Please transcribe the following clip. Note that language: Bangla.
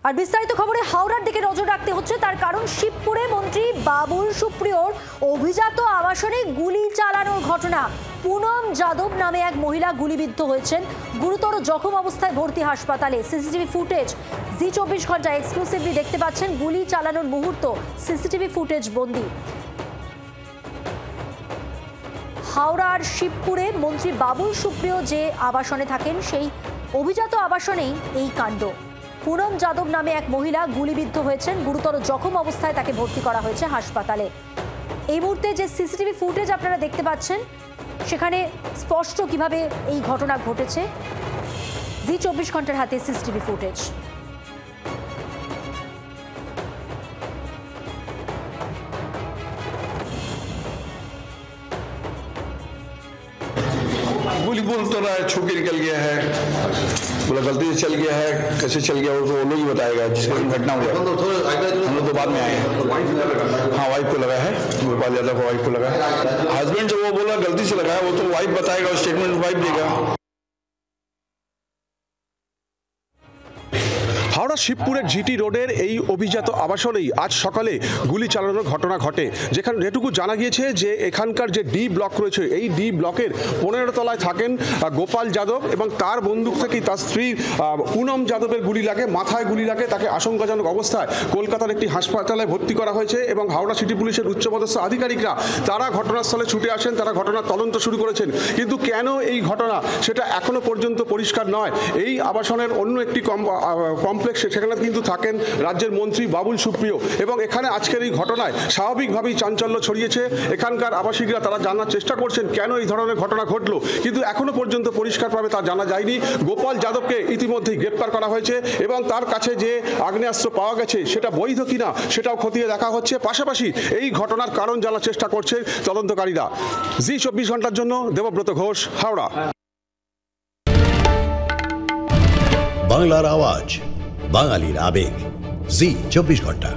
আর বিস্তারিত খবরে হাওড়ার দিকে নজর রাখতে হচ্ছে, তার কারণ শিবপুরে মন্ত্রী বাবুল সুপ্রিয়র অভিজাত আবাসনে গুলি চালানোর ঘটনা। পুনম যাদব নামে এক মহিলা গুলিবিদ্ধ হয়েছেন, গুরুতর জখম অবস্থায় ভর্তি হাসপাতালে। সিসিটিভি ফুটেজ জি24 ঘন্টা এক্সক্লুসিভলি দেখতে পাচ্ছেন। গুলি চালানোর মুহূর্ত সিসিটিভি ফুটেজ বন্দী। হাওড়ার শিবপুরে মন্ত্রী বাবুল সুপ্রিয় যে আবাসনে থাকেন, সেই অভিজাত আবাসনেই এই কাণ্ড। পুনম যাদব নামে এক মহিলা গুলিবিদ্ধ হয়েছেন, গুরুতর জখম অবস্থায় তাকে ভর্তি করা হয়েছে হাসপাতালে। এই মুহূর্তে যে সিসিটিভি ফুটেজ আপনারা দেখতে পাচ্ছেন, সেখানে স্পষ্ট কিভাবে এই ঘটনা ঘটেছে। জি24 ঘন্টার হাতে সিসিটিভি ফুটেজ। गोली बोल तो रहा है, छू के निकल गया है, बोला गलती से चल गया है, कैसे चल गया वो लोग ही बताएगा जिसका घटना हुआ। हम लोग तो बाद में आए हैं। हाँ, वाइफ को लगा है, गोपाल यादव को वाइफ को लगा है। हस्बैंड जो वो बोला गलती से लगा है, वो तो वाइफ बताएगा, स्टेटमेंट वाइफ देगा। হাওড়া শিবপুরের জিটি রোডের এই অভিজাত আবাসনেই আজ সকালে গুলি চালানোর ঘটনা ঘটে, যেখানে যেটুকু জানা গিয়েছে যে এখানকার যে ডি ব্লক রয়েছে, এই ডি ব্লকের 15 তলায় থাকেন গোপাল যাদব, এবং তার বন্দুক থেকেই তার স্ত্রী পুনম যাদবের গুলি লাগে, মাথায় গুলি লাগে। তাকে আশঙ্কাজনক অবস্থায় কলকাতার একটি হাসপাতালে ভর্তি করা হয়েছে, এবং হাওড়া সিটি পুলিশের উচ্চপদস্থ আধিকারিকরা তারা ঘটনাস্থলে ছুটে আসেন, তারা ঘটনার তদন্ত শুরু করেছেন। কিন্তু কেন এই ঘটনা সেটা এখনো পর্যন্ত পরিষ্কার নয়। এই আবাসনের অন্য একটি কমপ্লেক্স, সেখানে কিন্তু থাকেন রাজ্যের মন্ত্রী বাবুল সুপ্রিয়, এবং এখানে আজকের এই ঘটনায় স্বাভাবিকভাবেই চাঞ্চল্য ছড়িয়েছে। এখানকার আবাসিকরা তারা জানার চেষ্টা করছেন কেন এই ধরনের ঘটনা ঘটলো, কিন্তু এখনো পর্যন্ত পরিষ্কারভাবে তা জানা যায়নি। গোপাল যাদবকে ইতিমধ্যেই গ্রেপ্তার করা হয়েছে, এবং তার কাছে যে আগ্নেয়াস্ত্র পাওয়া গেছে সেটা বৈধ কিনা সেটাও খতিয়ে দেখা হচ্ছে। পাশাপাশি এই ঘটনার কারণ জানার চেষ্টা করছে তদন্তকারীরা। জি24 ঘন্টার জন্য দেবব্রত ঘোষ, হাওড়া। বাংলার আওয়াজ, বাঙালির আবেগ, জি24 ঘন্টা।